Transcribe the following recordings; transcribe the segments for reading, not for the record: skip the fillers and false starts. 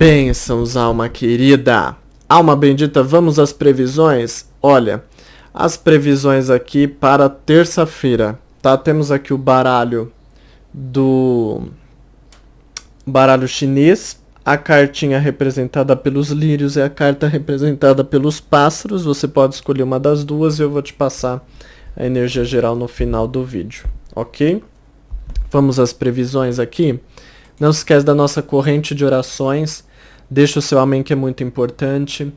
Bênçãos, alma querida. Alma bendita, vamos às previsões? Olha, as previsões aqui para terça-feira, tá? Temos aqui o baralho baralho chinês, a cartinha representada pelos lírios e a carta representada pelos pássaros. Você pode escolher uma das duas e eu vou te passar a energia geral no final do vídeo, ok? Vamos às previsões aqui. Não se esquece da nossa corrente de orações. Deixa o seu amém, que é muito importante.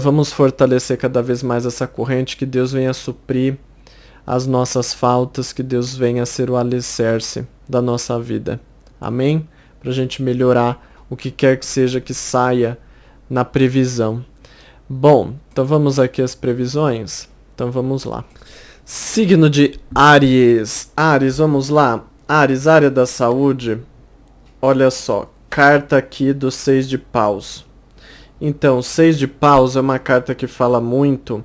Vamos fortalecer cada vez mais essa corrente, que Deus venha suprir as nossas faltas, que Deus venha ser o alicerce da nossa vida. Amém? Para a gente melhorar o que quer que seja que saia na previsão. Bom, então vamos aqui às previsões. Então vamos lá. Signo de Áries. Áries, vamos lá. Áries, área da saúde. Olha só, carta aqui do 6 de paus. Então, 6 de paus é uma carta que fala muito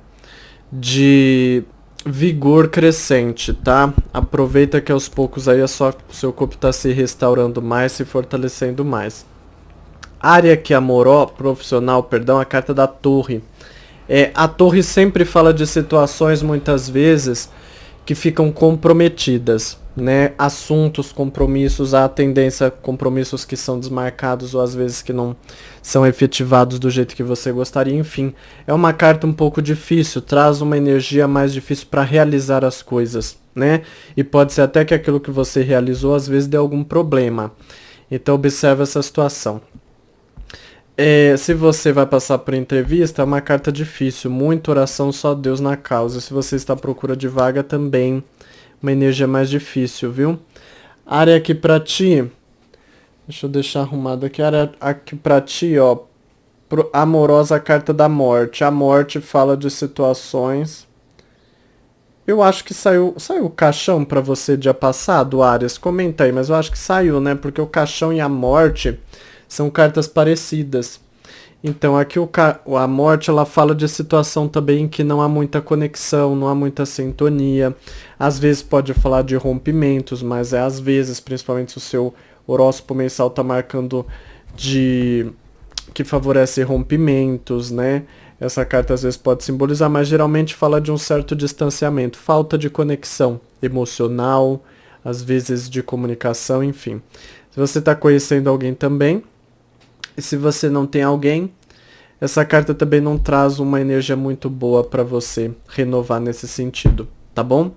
de vigor crescente, tá? Aproveita que aos poucos aí o seu corpo está se restaurando mais, se fortalecendo mais. Área que profissional, perdão, a carta da torre. A torre sempre fala de situações, muitas vezes, que ficam comprometidas, né? Assuntos, compromissos, há tendência a compromissos que são desmarcados ou às vezes que não são efetivados do jeito que você gostaria. Enfim, é uma carta um pouco difícil, traz uma energia mais difícil para realizar as coisas, né? E pode ser até que aquilo que você realizou às vezes dê algum problema. Então observe essa situação. Se você vai passar por entrevista, é uma carta difícil, muita oração, só Deus na causa. Se você está à procura de vaga também, uma energia mais difícil, viu? Área aqui pra ti, deixa eu deixar arrumado aqui, área aqui pra ti, ó, amorosa, a carta da morte. A morte fala de situações. Eu acho que saiu o caixão pra você dia passado, Áries, comenta aí, mas eu acho que saiu, né? Porque o caixão e a morte são cartas parecidas. Então aqui a morte, ela fala de situação também em que não há muita conexão, não há muita sintonia. Às vezes pode falar de rompimentos, mas às vezes, principalmente se o seu horóscopo mensal está marcando que favorece rompimentos, né? Essa carta às vezes pode simbolizar, mas geralmente fala de um certo distanciamento, falta de conexão emocional, às vezes de comunicação, enfim. Se você está conhecendo alguém também, e se você não tem alguém, essa carta também não traz uma energia muito boa para você renovar nesse sentido, tá bom?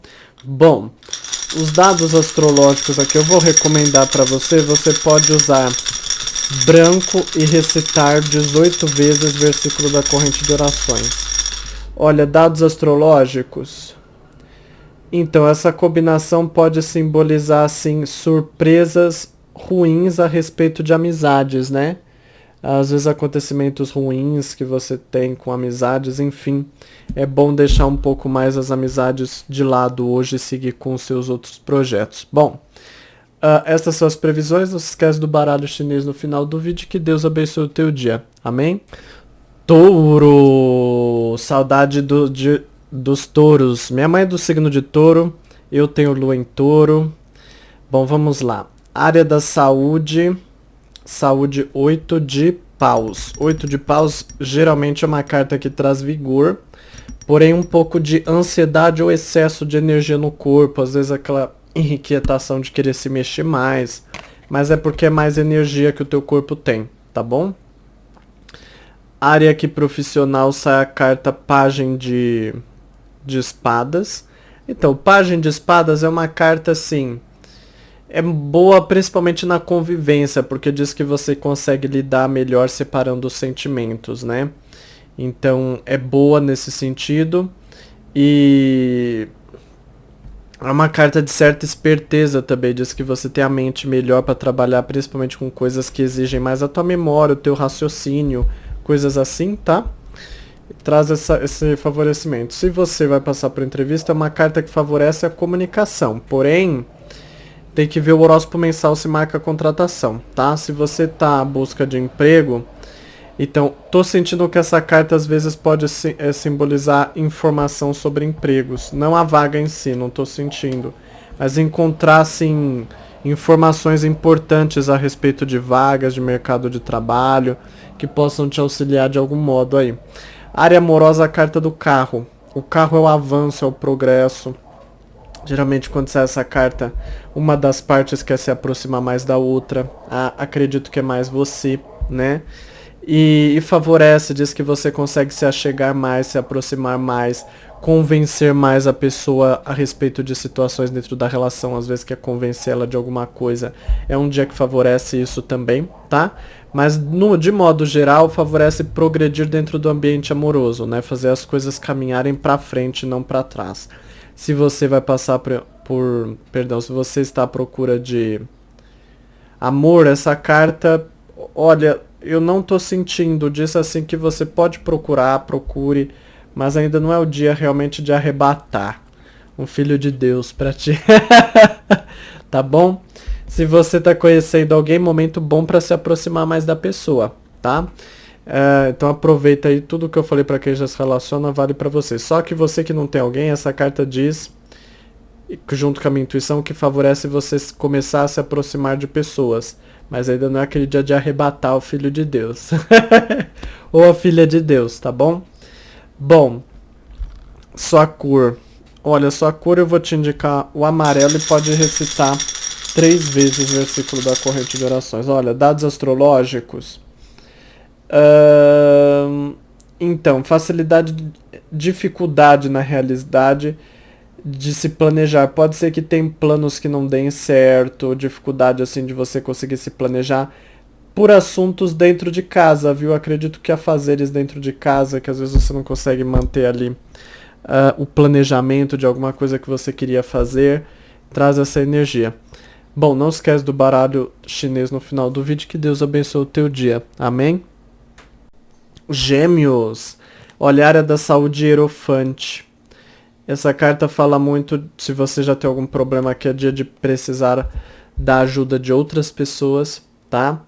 Bom, os dados astrológicos aqui eu vou recomendar para você. Você pode usar branco e recitar 18 vezes o versículo da corrente de orações. Olha, dados astrológicos. Então, essa combinação pode simbolizar, assim, surpresas ruins a respeito de amizades, né? Às vezes acontecimentos ruins que você tem com amizades, enfim. É bom deixar um pouco mais as amizades de lado hoje e seguir com os seus outros projetos. Bom, essas são as previsões. Não se esquece do baralho chinês no final do vídeo. Que Deus abençoe o teu dia. Amém? Touro! Saudade dos touros. Minha mãe é do signo de touro. Eu tenho lua em touro. Bom, vamos lá. Área da saúde. Saúde, 8 de paus. 8 de paus geralmente é uma carta que traz vigor, porém um pouco de ansiedade ou excesso de energia no corpo, às vezes aquela inquietação de querer se mexer mais, mas é porque é mais energia que o teu corpo tem, tá bom? Área aqui profissional, sai a carta Pagem de espadas. Então, Pagem de espadas é uma carta assim, é boa principalmente na convivência, porque diz que você consegue lidar melhor separando os sentimentos, né? Então, é boa nesse sentido. E é uma carta de certa esperteza também. Diz que você tem a mente melhor para trabalhar, principalmente com coisas que exigem mais a tua memória, o teu raciocínio, coisas assim, tá? Traz esse favorecimento. Se você vai passar por entrevista, é uma carta que favorece a comunicação, porém tem que ver o horóscopo mensal se marca a contratação, tá? Se você tá à busca de emprego, então, tô sentindo que essa carta às vezes pode simbolizar informação sobre empregos. Não a vaga em si, não tô sentindo. Mas encontrar, assim, informações importantes a respeito de vagas de mercado de trabalho que possam te auxiliar de algum modo aí. Área amorosa, a carta do carro. O carro é o avanço, é o progresso. Geralmente quando sai essa carta, uma das partes quer se aproximar mais da outra. Acredito que é mais você, né? E favorece, diz que você consegue se achegar mais, se aproximar mais, convencer mais a pessoa a respeito de situações dentro da relação, às vezes quer convencer ela de alguma coisa. É um dia que favorece isso também, tá? Mas de modo geral, favorece progredir dentro do ambiente amoroso, né? Fazer as coisas caminharem para frente, não para trás. Se você vai passar se você está à procura de amor, essa carta, olha, eu não tô sentindo, diz assim que você pode procurar, procure, mas ainda não é o dia realmente de arrebatar um filho de Deus pra ti. Tá bom? Se você tá conhecendo alguém, momento bom para se aproximar mais da pessoa, tá? Então aproveita aí, tudo que eu falei para quem já se relaciona vale para você. Só que você que não tem alguém, essa carta diz, junto com a minha intuição, que favorece você começar a se aproximar de pessoas. Mas ainda não é aquele dia de arrebatar o filho de Deus. Ou a filha de Deus, tá bom? Bom, sua cor. Olha, sua cor eu vou te indicar o amarelo e pode recitar 3 vezes o versículo da corrente de orações. Olha, dados astrológicos. Então, facilidade, dificuldade na realidade de se planejar. Pode ser que tem planos que não deem certo, dificuldade assim de você conseguir se planejar por assuntos dentro de casa, viu? Acredito que afazeres dentro de casa, que às vezes você não consegue manter ali o planejamento de alguma coisa que você queria fazer, traz essa energia. Bom, não esquece do baralho chinês no final do vídeo, que Deus abençoe o teu dia. Amém? Gêmeos. Olha, área da saúde, hierofante. Essa carta fala muito se você já tem algum problema que é dia de precisar da ajuda de outras pessoas, tá?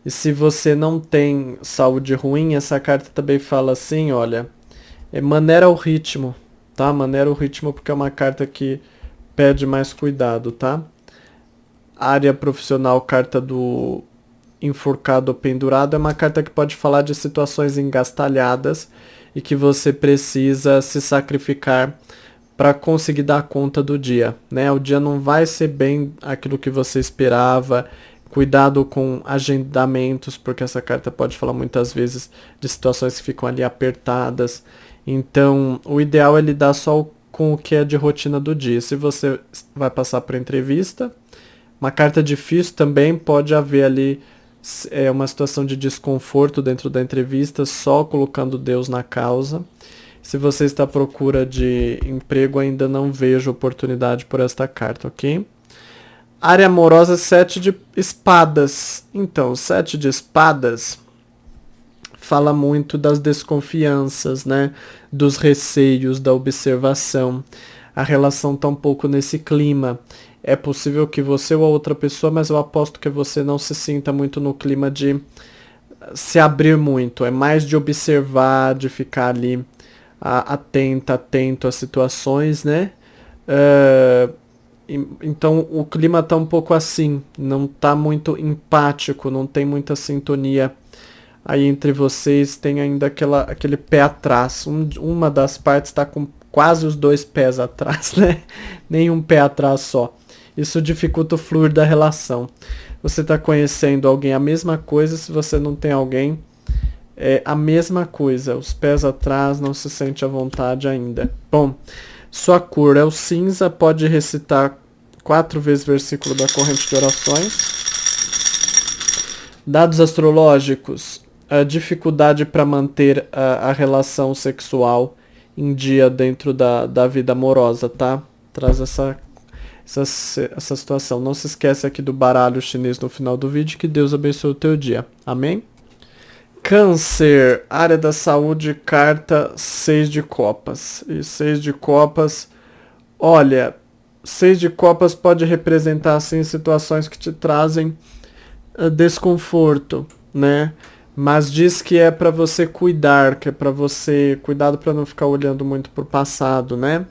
E se você não tem saúde ruim, essa carta também fala assim, olha, maneira o ritmo, tá? Maneira o ritmo porque é uma carta que pede mais cuidado, tá? Área profissional, carta do enforcado ou pendurado, é uma carta que pode falar de situações engastalhadas e que você precisa se sacrificar para conseguir dar conta do dia, né? O dia não vai ser bem aquilo que você esperava. Cuidado com agendamentos, porque essa carta pode falar muitas vezes de situações que ficam ali apertadas. Então, o ideal é lidar só com o que é de rotina do dia. Se você vai passar por entrevista, uma carta difícil também pode haver ali uma situação de desconforto dentro da entrevista, só colocando Deus na causa. Se você está à procura de emprego, ainda não vejo oportunidade por esta carta, ok? Área amorosa, 7 de espadas. Então, 7 de espadas fala muito das desconfianças, né? Dos receios, da observação. A relação está um pouco nesse clima. É possível que você ou a outra pessoa, mas eu aposto que você não se sinta muito no clima de se abrir muito. É mais de observar, de ficar ali atento às situações, né? Então o clima tá um pouco assim, não tá muito empático, não tem muita sintonia aí entre vocês, tem ainda aquele pé atrás. Uma das partes tá com quase os 2 pés atrás, né? Nenhum pé atrás só. Isso dificulta o fluir da relação. Você tá conhecendo alguém, a mesma coisa, se você não tem alguém, é a mesma coisa, os pés atrás, não se sente à vontade ainda. Bom, sua cor é o cinza, pode recitar 4 vezes o versículo da corrente de orações. Dados astrológicos, a dificuldade para manter a relação sexual em dia dentro da vida amorosa, tá? Traz essa situação. Não se esquece aqui do baralho chinês no final do vídeo, que Deus abençoe o teu dia. Amém? Câncer, área da saúde, carta 6 de copas. E 6 de copas, olha, 6 de copas pode representar, assim, situações que te trazem desconforto, né? Mas diz que é para você cuidar, que é para você, cuidado para não ficar olhando muito pro passado, né?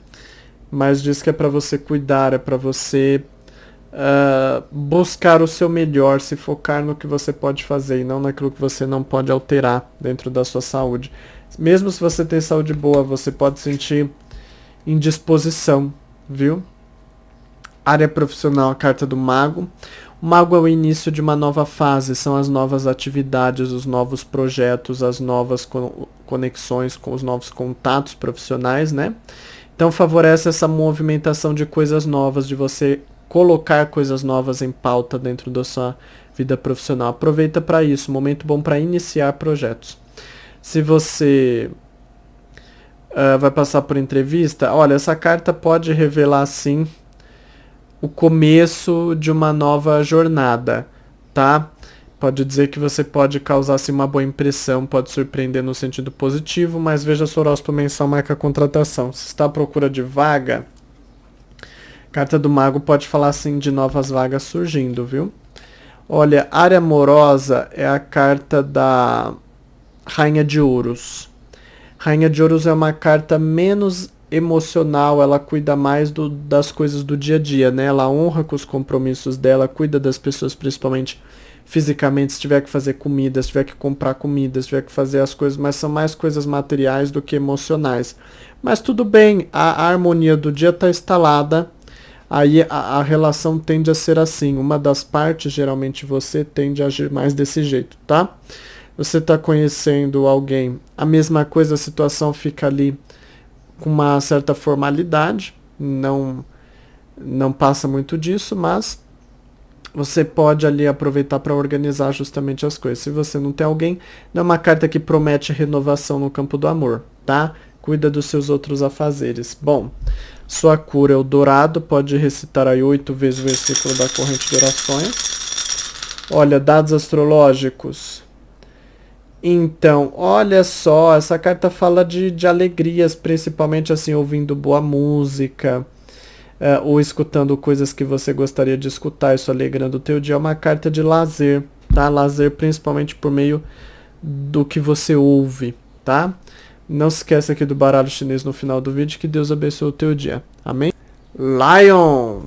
Mas diz que é para você cuidar, é para você buscar o seu melhor, se focar no que você pode fazer e não naquilo que você não pode alterar dentro da sua saúde. Mesmo se você tem saúde boa, você pode sentir indisposição, viu? Área profissional, a carta do mago. O mago é o início de uma nova fase, são as novas atividades, os novos projetos, as novas conexões com os novos contatos profissionais, né? Então favorece essa movimentação de coisas novas, de você colocar coisas novas em pauta dentro da sua vida profissional. Aproveita para isso, momento bom para iniciar projetos. Se você vai passar por entrevista, olha, essa carta pode revelar sim o começo de uma nova jornada, tá? Pode dizer que você pode causar assim, uma boa impressão, pode surpreender no sentido positivo, mas veja seu horóscopo mensal marca contratação. Se está à procura de vaga, carta do mago pode falar assim de novas vagas surgindo, viu? Olha, área amorosa é a carta da Rainha de Ouros. Rainha de Ouros é uma carta menos emocional, ela cuida mais das coisas do dia a dia, né? Ela honra com os compromissos dela, cuida das pessoas principalmente fisicamente, se tiver que fazer comida, se tiver que comprar comida, se tiver que fazer as coisas, mas são mais coisas materiais do que emocionais. Mas tudo bem, a harmonia do dia está instalada, aí a relação tende a ser assim, uma das partes, geralmente você, tende a agir mais desse jeito, tá? Você está conhecendo alguém, a mesma coisa, a situação fica ali com uma certa formalidade, não passa muito disso, mas você pode ali aproveitar para organizar justamente as coisas. Se você não tem alguém, não é uma carta que promete renovação no campo do amor, tá? Cuida dos seus outros afazeres. Bom, sua cura é o dourado, pode recitar aí 8 vezes o versículo da corrente de orações. Olha, dados astrológicos. Então, olha só, essa carta fala de alegrias, principalmente assim, ouvindo boa música, ou escutando coisas que você gostaria de escutar, isso alegrando o teu dia. É uma carta de lazer, tá? Lazer principalmente por meio do que você ouve, tá? Não se esqueça aqui do baralho chinês no final do vídeo, que Deus abençoe o teu dia. Amém? Lion!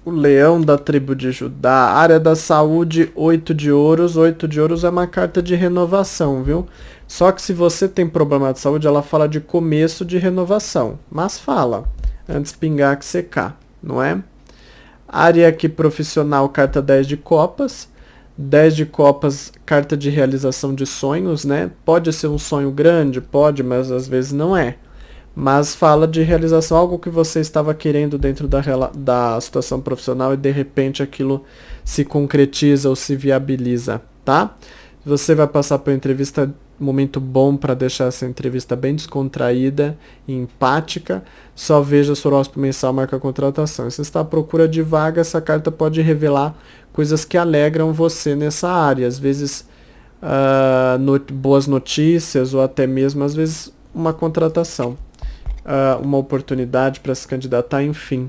O leão da tribo de Judá, área da saúde, 8 de ouros. 8 de ouros é uma carta de renovação, viu? Só que se você tem problema de saúde, ela fala de começo de renovação. Mas fala, antes pingar que secar, não é? Área aqui profissional, carta 10 de copas. 10 de copas, carta de realização de sonhos, né? Pode ser um sonho grande, pode, mas às vezes não é. Mas fala de realização, algo que você estava querendo dentro da situação profissional e de repente aquilo se concretiza ou se viabiliza, tá? Você vai passar por entrevista, momento bom para deixar essa entrevista bem descontraída e empática. Só veja seu horóscopo mensal marca contratação. Se está à procura de vaga, essa carta pode revelar coisas que alegram você nessa área. Às vezes boas notícias ou até mesmo às vezes uma contratação. Uma oportunidade para se candidatar, enfim.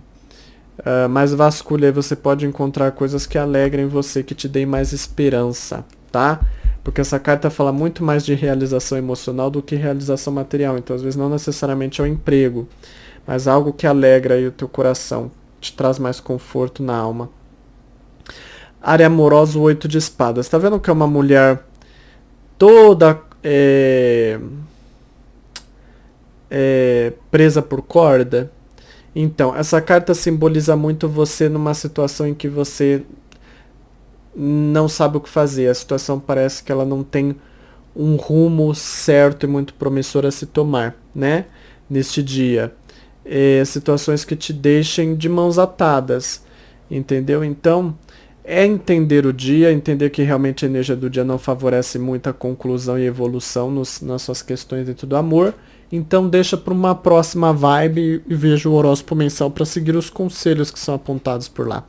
Mas vasculha aí, você pode encontrar coisas que alegrem você, que te deem mais esperança, tá? Porque essa carta fala muito mais de realização emocional do que realização material. Então, às vezes, não necessariamente é o emprego, mas algo que alegra aí o teu coração, te traz mais conforto na alma. Área amorosa, 8 de espadas. Tá vendo que é uma mulher toda presa por corda? Então, essa carta simboliza muito você numa situação em que você não sabe o que fazer. A situação parece que ela não tem um rumo certo e muito promissor a se tomar, né? Neste dia. Situações que te deixem de mãos atadas, entendeu? Então, é entender o dia, entender que realmente a energia do dia não favorece muita conclusão e evolução nas suas questões dentro do amor. Então deixa para uma próxima vibe e veja o horóscopo mensal para seguir os conselhos que são apontados por lá.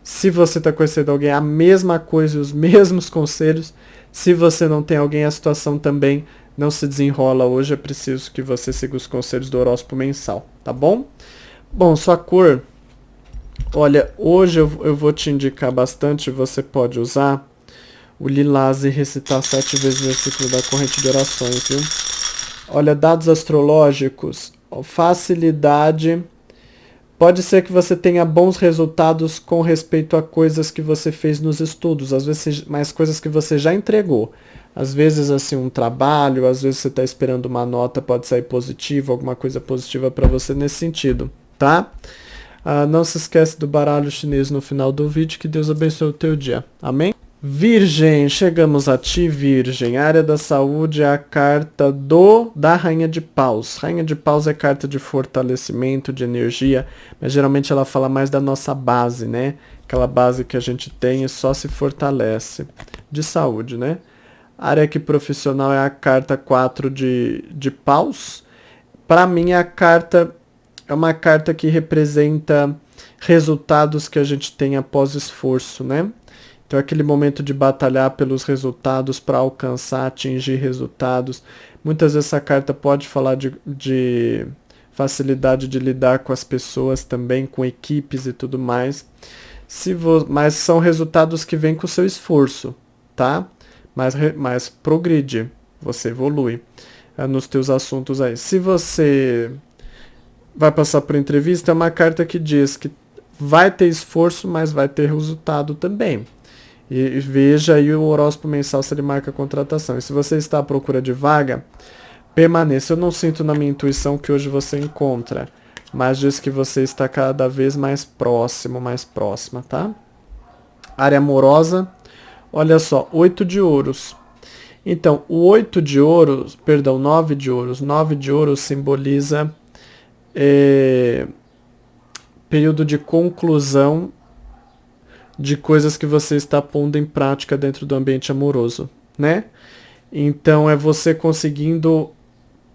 Se você está conhecendo alguém, a mesma coisa e os mesmos conselhos. Se você não tem alguém, a situação também não se desenrola hoje. É preciso que você siga os conselhos do horóscopo mensal, tá bom? Bom, sua cor. Olha, hoje eu vou te indicar bastante. Você pode usar o lilás e recitar 7 vezes o versículo da corrente de orações, viu? Olha, dados astrológicos, facilidade Pode ser que você tenha bons resultados com respeito a coisas que você fez nos estudos, às vezes mais coisas que você já entregou. Às vezes, assim, um trabalho, às vezes você está esperando uma nota, pode sair positiva, alguma coisa positiva para você nesse sentido, tá? Não se esquece do baralho chinês no final do vídeo, que Deus abençoe o teu dia. Amém? Virgem, chegamos a ti, Virgem. Área da saúde é a carta da Rainha de Paus. Rainha de Paus é carta de fortalecimento, de energia, mas geralmente ela fala mais da nossa base, né? Aquela base que a gente tem e só se fortalece. De saúde, né? Área aqui profissional é a carta 4 de Paus. Para mim, é uma carta que representa resultados que a gente tem após esforço, né? Então, aquele momento de batalhar pelos resultados para alcançar, atingir resultados. Muitas vezes essa carta pode falar de facilidade de lidar com as pessoas também, com equipes e tudo mais. Mas são resultados que vêm com o seu esforço, tá? Mas progride, você evolui nos teus assuntos aí. Se você vai passar por entrevista, é uma carta que diz que vai ter esforço, mas vai ter resultado também. E veja aí o horóscopo mensal se ele marca a contratação. E se você está à procura de vaga, permaneça. Eu não sinto na minha intuição que hoje você encontra, mas diz que você está cada vez mais próximo, mais próxima, tá? Área amorosa, olha só, 8 de ouros. Então, o 8 de ouros, perdão, 9 de ouros. 9 de ouros simboliza período de conclusão de coisas que você está pondo em prática dentro do ambiente amoroso, né? Então é você conseguindo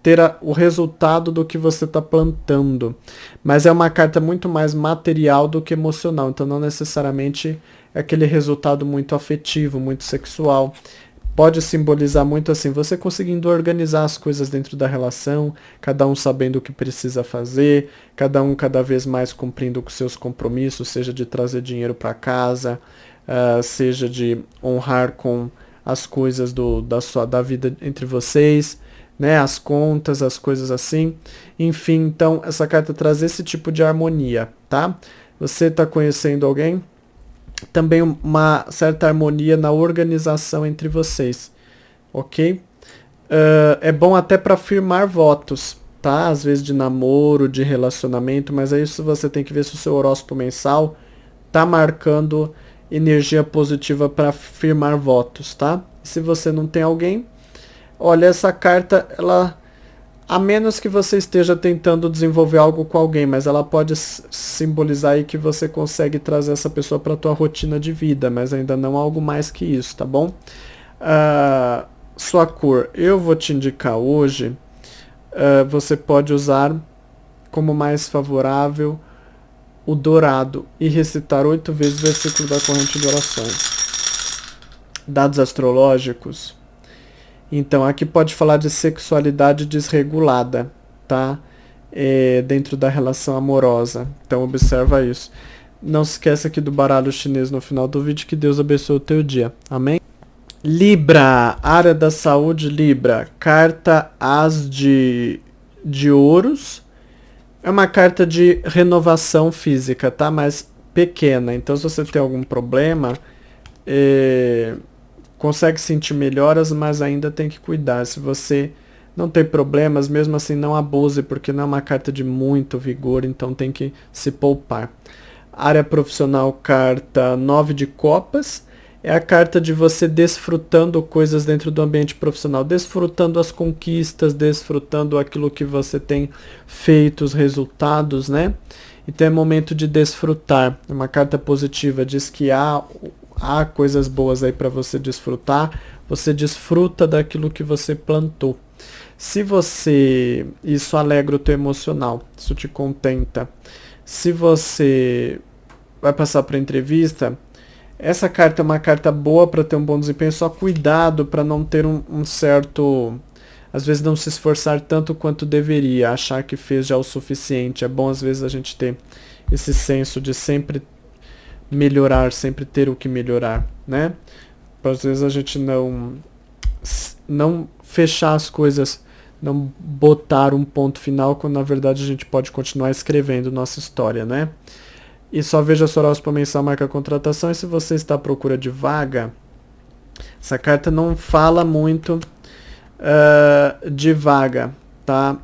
ter o resultado do que você está plantando. Mas é uma carta muito mais material do que emocional, então não necessariamente é aquele resultado muito afetivo, muito sexual. Pode simbolizar muito assim, você conseguindo organizar as coisas dentro da relação, cada um sabendo o que precisa fazer, cada um cada vez mais cumprindo com seus compromissos, seja de trazer dinheiro para casa, seja de honrar com as coisas da vida entre vocês, né, as contas, as coisas assim. Enfim, então essa carta traz esse tipo de harmonia, tá? Você está conhecendo alguém? Também uma certa harmonia na organização entre vocês, ok? É bom até para firmar votos, tá? Às vezes de namoro, de relacionamento, mas é isso, você tem que ver se o seu horóscopo mensal tá marcando energia positiva para firmar votos, tá? Se você não tem alguém, olha, essa carta, ela, a menos que você esteja tentando desenvolver algo com alguém, mas ela pode simbolizar aí que você consegue trazer essa pessoa para a tua rotina de vida, mas ainda não algo mais que isso, tá bom? Sua cor, eu vou te indicar hoje, você pode usar como mais favorável o dourado e recitar 8 vezes o versículo da corrente de orações. Dados astrológicos. Então, aqui pode falar de sexualidade desregulada, tá? Dentro da relação amorosa. Então, observa isso. Não se esqueça aqui do baralho chinês no final do vídeo. Que Deus abençoe o teu dia. Amém? Libra, área da saúde, Libra. Carta As de ouros. É uma carta de renovação física, tá? Mas pequena. Então, se você tem algum problema, consegue sentir melhoras, mas ainda tem que cuidar. Se você não tem problemas, mesmo assim não abuse, porque não é uma carta de muito vigor, então tem que se poupar. Área profissional, carta 9 de copas, é a carta de você desfrutando coisas dentro do ambiente profissional, desfrutando as conquistas, desfrutando aquilo que você tem feito, os resultados, né? Então é momento de desfrutar. É uma carta positiva, diz que há coisas boas aí para você desfrutar, você desfruta daquilo que você plantou. Se você, isso alegra o teu emocional, isso te contenta. Se você vai passar para entrevista, essa carta é uma carta boa para ter um bom desempenho, só cuidado para não ter um certo, às vezes não se esforçar tanto quanto deveria, achar que fez já o suficiente. É bom às vezes a gente ter esse senso de sempre melhorar, sempre ter o que melhorar, né? Às vezes a gente não fechar as coisas não botar um ponto final, quando na verdade a gente pode continuar escrevendo nossa história, né? E só veja seu horóscopo mensal marca contratação, e se você está à procura de vaga, essa carta não fala muito de vaga, tá?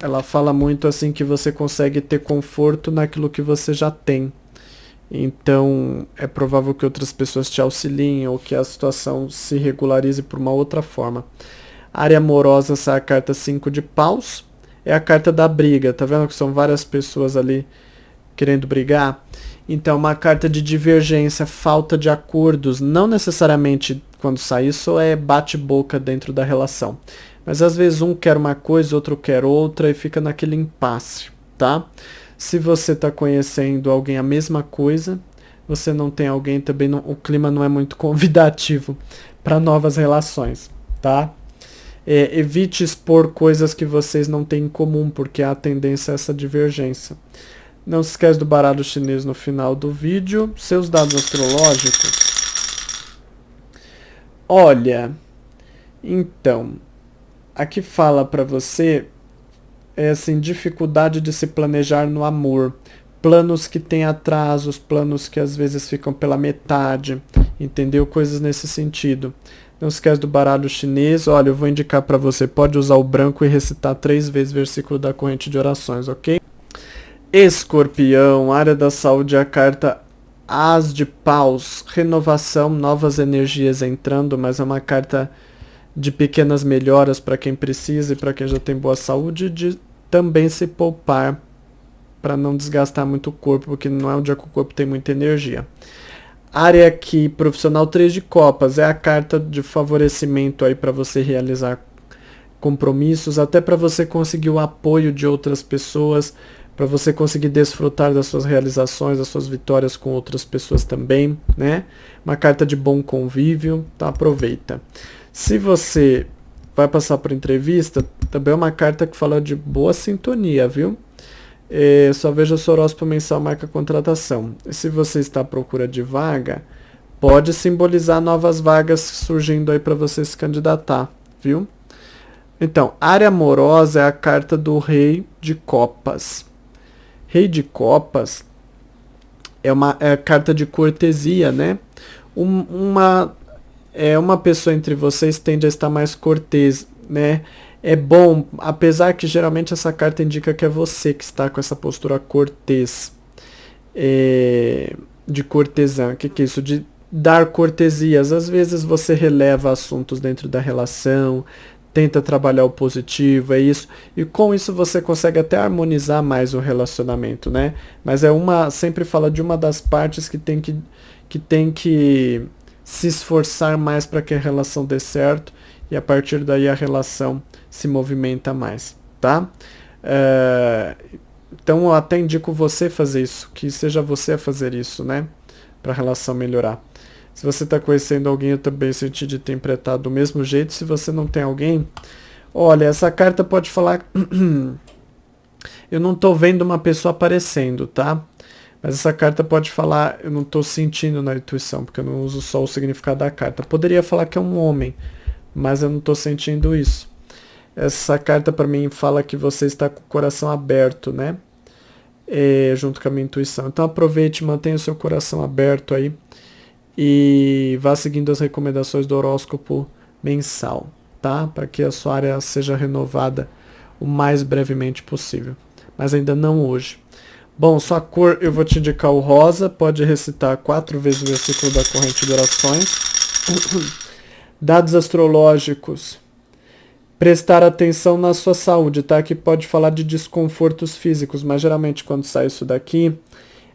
Ela fala muito assim que você consegue ter conforto naquilo que você já tem. Então é provável que outras pessoas te auxiliem ou que a situação se regularize por uma outra forma. Área amorosa, essa é a carta 5 de paus. É a carta da briga, tá vendo que são várias pessoas ali querendo brigar? Então, uma carta de divergência, falta de acordos. Não necessariamente quando sai isso é bate-boca dentro da relação. Mas às vezes um quer uma coisa, outro quer outra e fica naquele impasse, tá? Se você está conhecendo alguém a mesma coisa, você não tem alguém também, não, o clima não é muito convidativo para novas relações, tá? Evite expor coisas que vocês não têm em comum, porque há tendência a essa divergência. Não se esquece do baralho chinês no final do vídeo. Seus dados astrológicos. Olha, então, aqui fala para você, assim, dificuldade de se planejar no amor. Planos que têm atrasos, planos que às vezes ficam pela metade, entendeu? Coisas nesse sentido. Não se esquece do baralho chinês. Olha, eu vou indicar para você, pode usar o branco e recitar 3 vezes o versículo da corrente de orações, ok? Escorpião, área da saúde, a carta As de Paus, renovação, novas energias entrando, mas é uma carta de pequenas melhoras para quem precisa e para quem já tem boa saúde, de também se poupar para não desgastar muito o corpo, porque não é um dia que o corpo tem muita energia. Área aqui, profissional 3 de copas, é a carta de favorecimento aí para você realizar compromissos, até para você conseguir o apoio de outras pessoas, para você conseguir desfrutar das suas realizações, das suas vitórias com outras pessoas também, né? Uma carta de bom convívio, tá? Aproveita. Se você vai passar por entrevista, também é uma carta que fala de boa sintonia, viu? Só veja o horóscopo mensal marca contratação. E se você está à procura de vaga, pode simbolizar novas vagas surgindo aí para você se candidatar, viu? Então, área amorosa é a carta do Rei de Copas. Rei de Copas é a carta de cortesia, né? Uma pessoa entre vocês tende a estar mais cortês, né? É bom, apesar que geralmente essa carta indica que é você que está com essa postura cortês, de cortesã. O que é isso? De dar cortesias. Às vezes você releva assuntos dentro da relação, tenta trabalhar o positivo, é isso. E com isso você consegue até harmonizar mais o relacionamento, né? Mas sempre fala de uma das partes que tem que se esforçar mais para que a relação dê certo, e a partir daí a relação se movimenta mais, tá? Então eu até indico você fazer isso, que seja você a fazer isso, né? Para a relação melhorar. Se você está conhecendo alguém, eu também senti de interpretar do mesmo jeito. Se você não tem alguém, olha, essa carta pode falar... eu não estou vendo uma pessoa aparecendo, tá? Mas essa carta pode falar... eu não estou sentindo na intuição, porque eu não uso só o significado da carta. Poderia falar que é um homem, mas eu não estou sentindo isso. Essa carta para mim fala que você está com o coração aberto, né? Junto com a minha intuição. Então aproveite, mantenha o seu coração aberto aí. E vá seguindo as recomendações do horóscopo mensal, tá? Para que a sua área seja renovada o mais brevemente possível. Mas ainda não hoje. Bom, sua cor, eu vou te indicar o rosa. Pode recitar 4 vezes o versículo da corrente de orações. Dados astrológicos. Prestar atenção na sua saúde, tá? Que pode falar de desconfortos físicos, mas geralmente quando sai isso daqui...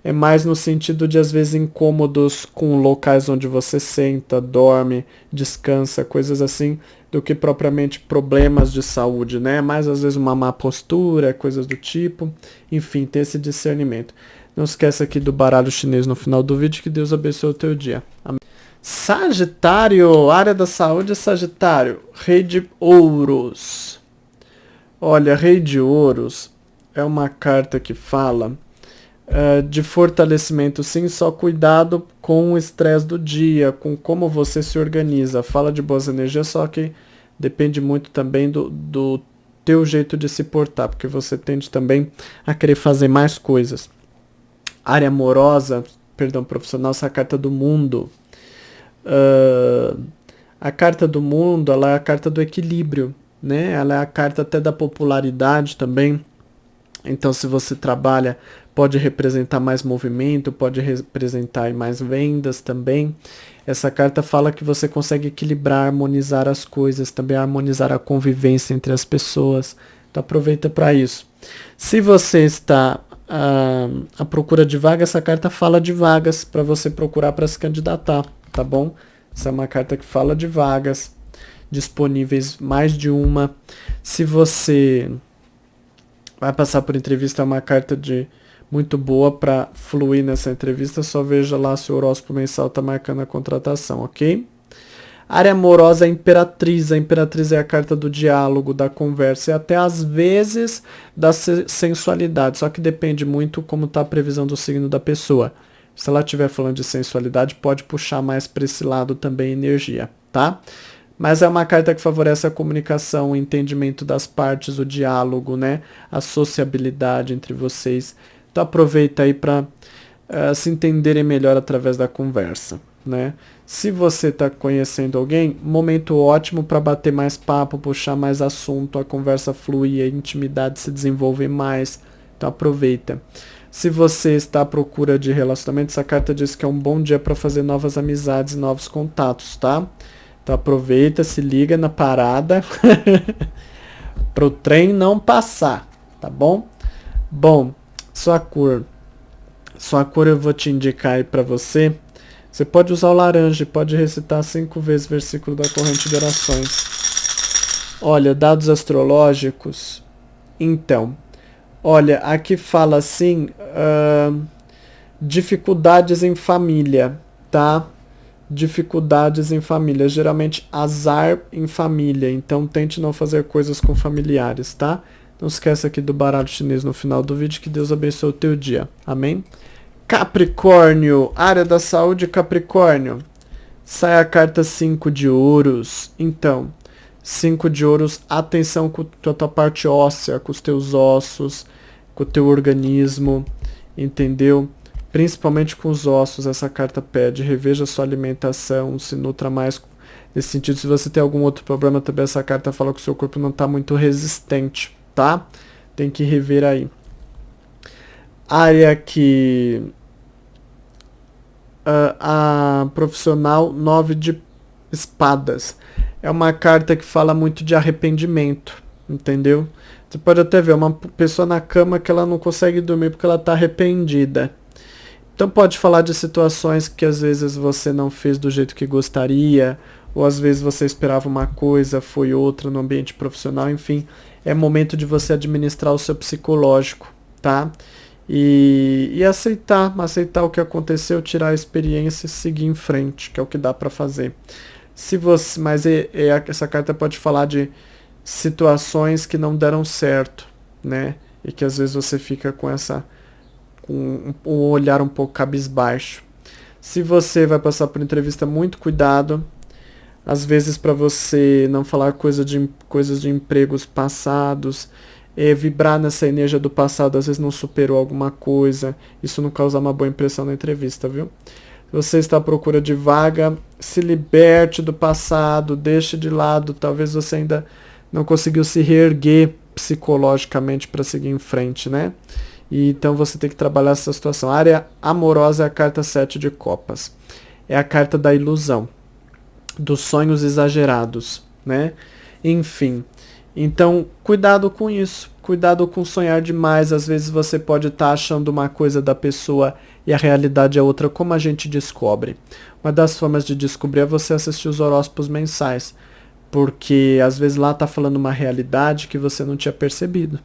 é mais no sentido de, às vezes, incômodos com locais onde você senta, dorme, descansa, coisas assim, do que propriamente problemas de saúde, né? Mais, às vezes, uma má postura, coisas do tipo. Enfim, ter esse discernimento. Não esqueça aqui do baralho chinês no final do vídeo. Que Deus abençoe o teu dia. Amém. Sagitário, área da saúde, Sagitário. Rei de Ouros. Olha, Rei de Ouros é uma carta que fala... de fortalecimento, sim, só cuidado com o estresse do dia, com como você se organiza. Fala de boas energias, só que depende muito também do teu jeito de se portar, porque você tende também a querer fazer mais coisas. Área amorosa, perdão, profissional, essa é a carta do mundo. A carta do mundo, ela é a carta do equilíbrio, né? Ela é a carta até da popularidade também. Então, se você trabalha, pode representar mais movimento, pode representar mais vendas também. Essa carta fala que você consegue equilibrar, harmonizar as coisas, também harmonizar a convivência entre as pessoas. Então, aproveita para isso. Se você está à procura de vaga, essa carta fala de vagas para você procurar para se candidatar, tá bom? Essa é uma carta que fala de vagas disponíveis, mais de uma. Se você vai passar por entrevista, é uma carta muito boa para fluir nessa entrevista. Só veja lá se o horóscopo mensal está marcando a contratação, ok? Área amorosa, a Imperatriz. A Imperatriz é a carta do diálogo, da conversa e até às vezes da sensualidade. Só que depende muito como está a previsão do signo da pessoa. Se ela estiver falando de sensualidade, pode puxar mais para esse lado também energia, tá? Mas é uma carta que favorece a comunicação, o entendimento das partes, o diálogo, né? A sociabilidade entre vocês. Então aproveita aí para se entenderem melhor através da conversa, né? Se você está conhecendo alguém, momento ótimo para bater mais papo, puxar mais assunto, a conversa flui, a intimidade se desenvolve mais. Então aproveita. Se você está à procura de relacionamento, essa carta diz que é um bom dia para fazer novas amizades e novos contatos, tá? Então aproveita, se liga na parada para o trem não passar, tá bom? Bom, sua cor eu vou te indicar aí para você. Você pode usar o laranja, pode recitar 5 vezes o versículo da corrente de orações. Olha, dados astrológicos. Então, olha, aqui fala assim, dificuldades em família, tá? Dificuldades em família, geralmente azar em família, então tente não fazer coisas com familiares, tá? Não esqueça aqui do baralho chinês no final do vídeo, que Deus abençoe o teu dia, amém? Capricórnio, área da saúde, Capricórnio, sai a carta 5 de ouros, então, 5 de ouros, atenção com a tua parte óssea, com os teus ossos, com o teu organismo, entendeu? Principalmente com os ossos, essa carta pede, reveja sua alimentação, se nutra mais nesse sentido. Se você tem algum outro problema também, essa carta fala que o seu corpo não está muito resistente, tá? Tem que rever aí. Área que a profissional 9 de espadas. É uma carta que fala muito de arrependimento, entendeu? Você pode até ver uma pessoa na cama que ela não consegue dormir porque ela está arrependida. Então pode falar de situações que às vezes você não fez do jeito que gostaria, ou às vezes você esperava uma coisa, foi outra no ambiente profissional, enfim. É momento de você administrar o seu psicológico, tá? E aceitar o que aconteceu, tirar a experiência e seguir em frente, que é o que dá para fazer. Mas essa carta pode falar de situações que não deram certo, né? E que às vezes você fica com um olhar um pouco cabisbaixo. Se você vai passar por entrevista, muito cuidado. Às vezes para você não falar coisas de empregos passados, vibrar nessa energia do passado, às vezes não superou alguma coisa, isso não causa uma boa impressão na entrevista, viu? Se você está à procura de vaga, se liberte do passado, deixe de lado, talvez você ainda não conseguiu se reerguer psicologicamente para seguir em frente, né? E então você tem que trabalhar essa situação. A área amorosa é a carta 7 de copas. É a carta da ilusão, dos sonhos exagerados, né? Enfim, então cuidado com isso, cuidado com sonhar demais. Às vezes você pode estar achando uma coisa da pessoa e a realidade é outra. Como a gente descobre? Uma das formas de descobrir é você assistir os horóscopos mensais, porque às vezes lá está falando uma realidade que você não tinha percebido.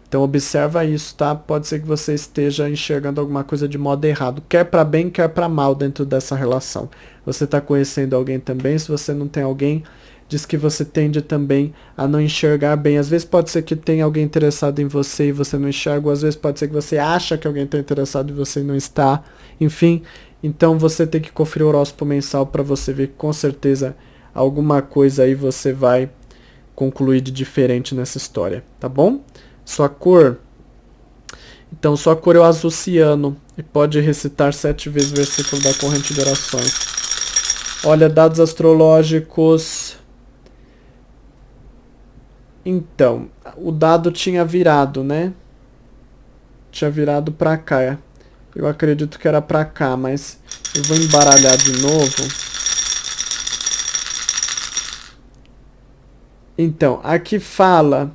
Então observa isso, tá? Pode ser que você esteja enxergando alguma coisa de modo errado, quer para bem, quer para mal dentro dessa relação. Você está conhecendo alguém também, se você não tem alguém, diz que você tende também a não enxergar bem. Às vezes pode ser que tenha alguém interessado em você e você não enxerga, ou às vezes pode ser que você acha que alguém está interessado e você não está. Enfim, então você tem que conferir o horóscopo mensal para você ver que com certeza alguma coisa aí você vai concluir de diferente nessa história, tá bom? Sua cor... Então, sua cor é o azul ciano e pode recitar 7 vezes o versículo da corrente de orações. Olha, dados astrológicos. Então, o dado tinha virado, né? Tinha virado pra cá. Eu acredito que era pra cá, mas eu vou embaralhar de novo. Então, aqui fala...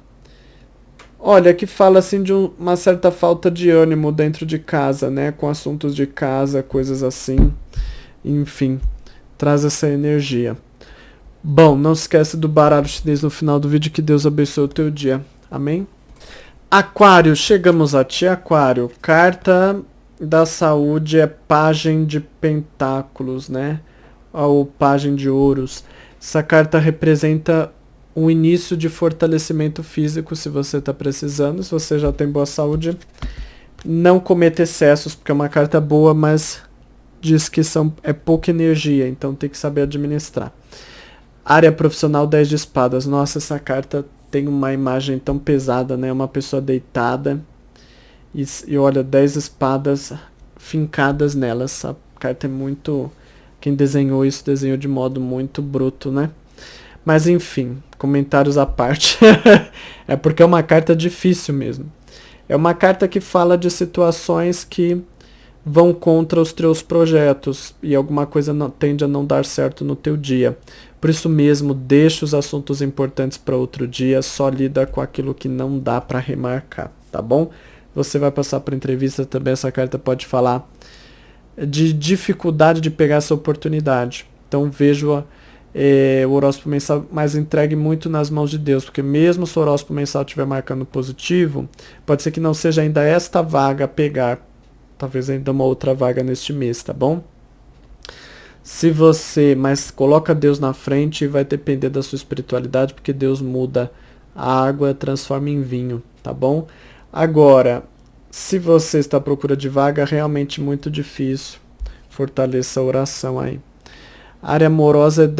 Olha, aqui fala assim de uma certa falta de ânimo dentro de casa, né? Com assuntos de casa, coisas assim. Enfim, traz essa energia. Bom, não se esquece do baralho chinês no final do vídeo. Que Deus abençoe o teu dia. Amém? Aquário, chegamos a ti, Aquário. Carta da saúde é Pajem de Pentáculos, né? Ou Pajem de Ouros. Essa carta representa um início de fortalecimento físico, se você está precisando. Se você já tem boa saúde, não cometa excessos, porque é uma carta boa, mas diz que é pouca energia, então tem que saber administrar. Área profissional, 10 de espadas. Nossa, essa carta tem uma imagem tão pesada, né? Uma pessoa deitada e olha, 10 espadas fincadas nela. Essa carta é muito... Quem desenhou isso desenhou de modo muito bruto, né? Mas enfim, comentários à parte. É porque é uma carta difícil mesmo. É uma carta que fala de situações que vão contra os teus projetos e alguma coisa tende a não dar certo no teu dia. Por isso mesmo, deixa os assuntos importantes para outro dia, só lida com aquilo que não dá para remarcar, tá bom? Você vai passar por entrevista também, essa carta pode falar de dificuldade de pegar essa oportunidade. Então vejo o horóscopo mensal, mas entregue muito nas mãos de Deus, porque mesmo se o horóscopo mensal estiver marcando positivo, pode ser que não seja ainda esta vaga a pegar, talvez ainda uma outra vaga neste mês, tá bom? Mas coloca Deus na frente e vai depender da sua espiritualidade, porque Deus muda a água, transforma em vinho, tá bom? Agora, se você está à procura de vaga, realmente muito difícil, fortaleça a oração aí. Área amorosa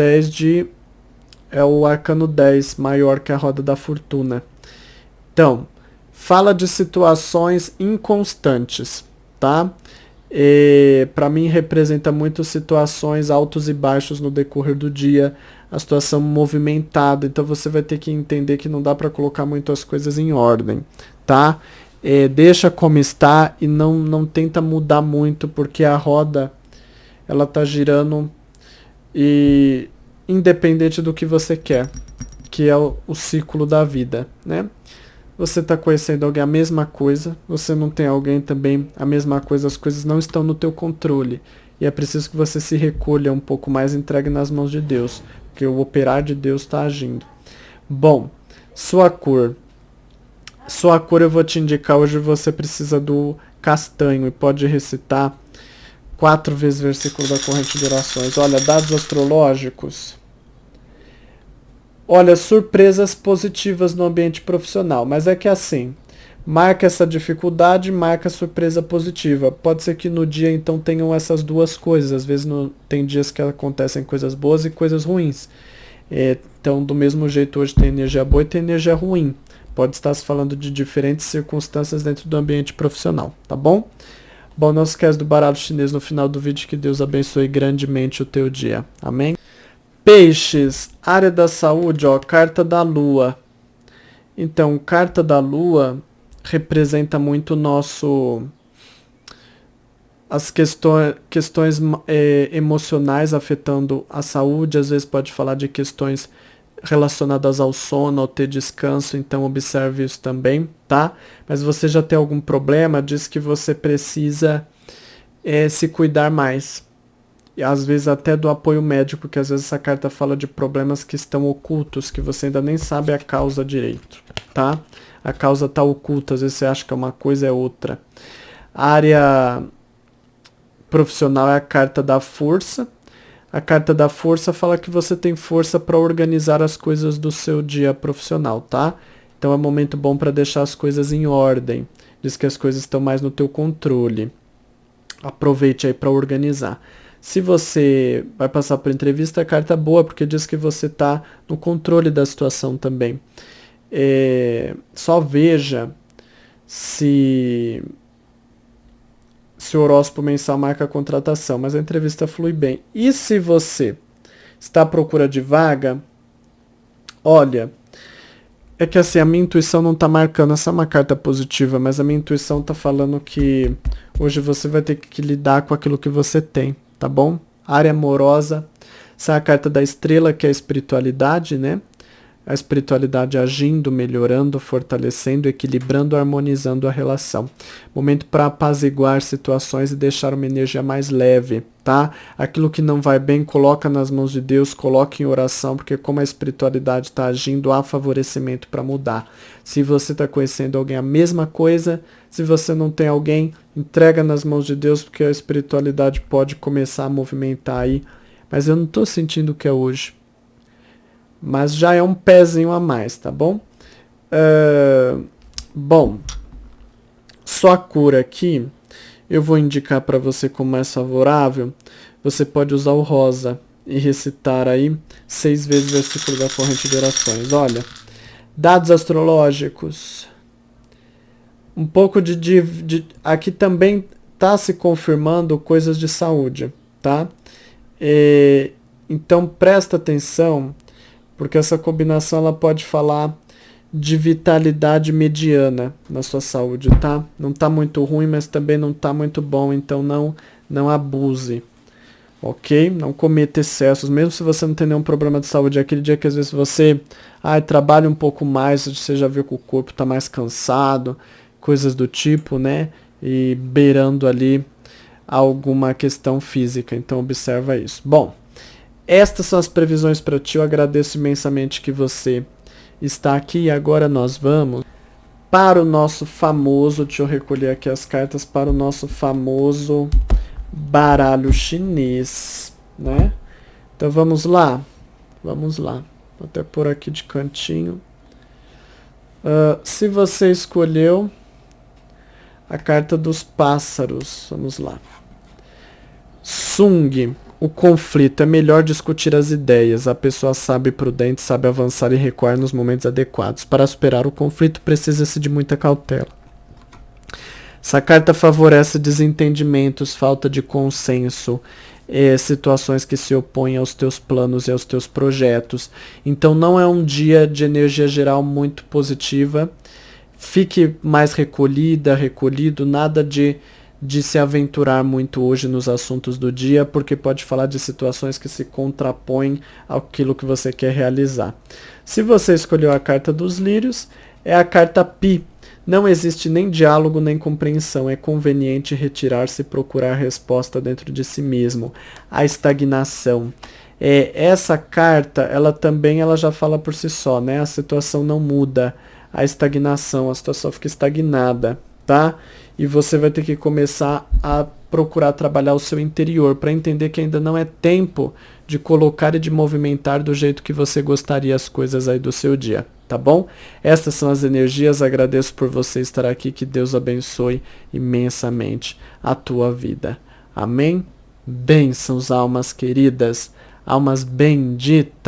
é o arcano 10, maior que a roda da fortuna. Então, fala de situações inconstantes, tá? Para mim representa muito situações altos e baixos no decorrer do dia, a situação movimentada, então você vai ter que entender que não dá para colocar muito as coisas em ordem, tá? Deixa como está e não tenta mudar muito, porque a roda ela tá girando e independente do que você quer, que é o ciclo da vida, né? Você está conhecendo alguém a mesma coisa, você não tem alguém também a mesma coisa, as coisas não estão no teu controle. E é preciso que você se recolha um pouco mais e entregue nas mãos de Deus, porque o operar de Deus está agindo. Bom, sua cor. Sua cor eu vou te indicar hoje, você precisa do castanho e pode recitar 4 vezes o versículo da corrente de orações. Olha, dados astrológicos. Olha, surpresas positivas no ambiente profissional, mas é que assim, marca essa dificuldade, marca surpresa positiva. Pode ser que no dia então tenham essas duas coisas, às vezes tem dias que acontecem coisas boas e coisas ruins. Então, do mesmo jeito, hoje tem energia boa e tem energia ruim. Pode estar se falando de diferentes circunstâncias dentro do ambiente profissional, tá bom? Bom, não se esquece do baralho chinês no final do vídeo, que Deus abençoe grandemente o teu dia. Amém? Peixes, área da saúde, ó, carta da lua. Então, carta da lua representa muito as questões emocionais afetando a saúde. Às vezes pode falar de questões relacionadas ao sono, ao ter descanso, então observe isso também, tá? Mas você já tem algum problema, diz que você precisa se cuidar mais. E às vezes até do apoio médico, porque às vezes essa carta fala de problemas que estão ocultos, que você ainda nem sabe a causa direito, tá? A causa está oculta, às vezes você acha que é uma coisa, é outra. A área profissional é a carta da força. A carta da força fala que você tem força para organizar as coisas do seu dia profissional, tá? Então é um momento bom para deixar as coisas em ordem. Diz que as coisas estão mais no teu controle. Aproveite aí para organizar. Se você vai passar por entrevista, a carta é boa, porque diz que você está no controle da situação também. Só veja se o horóscopo mensal marca a contratação, mas a entrevista flui bem. E se você está à procura de vaga, olha, é que assim, a minha intuição não está marcando, essa é uma carta positiva, mas a minha intuição está falando que hoje você vai ter que lidar com aquilo que você tem, tá bom? Área amorosa, essa é a carta da estrela, que é a espiritualidade, né? A espiritualidade agindo, melhorando, fortalecendo, equilibrando, harmonizando a relação. Momento para apaziguar situações e deixar uma energia mais leve, tá? Aquilo que não vai bem, coloca nas mãos de Deus, coloque em oração, porque como a espiritualidade está agindo, há favorecimento para mudar. Se você está conhecendo alguém, a mesma coisa. Se você não tem alguém, entrega nas mãos de Deus, porque a espiritualidade pode começar a movimentar aí. Mas eu não estou sentindo que é hoje. Mas já é um pezinho a mais, tá bom? Bom, só a cura aqui, eu vou indicar para você como mais favorável. Você pode usar o rosa e recitar aí 6 vezes o versículo da corrente de orações. Olha, dados astrológicos, um pouco aqui também está se confirmando coisas de saúde, tá? Então presta atenção, porque essa combinação ela pode falar de vitalidade mediana na sua saúde, tá? Não tá muito ruim, mas também não tá muito bom, então não abuse, ok? Não cometa excessos, mesmo se você não tem nenhum problema de saúde. É aquele dia que às vezes você trabalha um pouco mais, você já viu que o corpo tá mais cansado, coisas do tipo, né? E beirando ali alguma questão física, então observa isso. Bom, estas são as previsões para ti. Eu agradeço imensamente que você está aqui. E agora nós vamos para o nosso famoso, deixa eu recolher aqui as cartas, para o nosso famoso baralho chinês, né? Então vamos lá. Vamos lá. Vou até pôr aqui de cantinho. Se você escolheu a carta dos pássaros, vamos lá. Sung. O conflito. É melhor discutir as ideias. A pessoa sábia e prudente sabe avançar e recuar nos momentos adequados. Para superar o conflito, precisa-se de muita cautela. Essa carta favorece desentendimentos, falta de consenso, situações que se opõem aos teus planos e aos teus projetos. Então não é um dia de energia geral muito positiva. Fique mais recolhido, nada de se aventurar muito hoje nos assuntos do dia, porque pode falar de situações que se contrapõem àquilo que você quer realizar. Se você escolheu a carta dos lírios, é a carta Pi. Não existe nem diálogo nem compreensão, é conveniente retirar-se e procurar resposta dentro de si mesmo. A estagnação. Essa carta, ela já fala por si só, né? A situação não muda, a estagnação, a situação fica estagnada, tá? E você vai ter que começar a procurar trabalhar o seu interior para entender que ainda não é tempo de colocar e de movimentar do jeito que você gostaria as coisas aí do seu dia, tá bom? Essas são as energias, agradeço por você estar aqui, que Deus abençoe imensamente a tua vida. Amém? Bênçãos, almas queridas, almas benditas.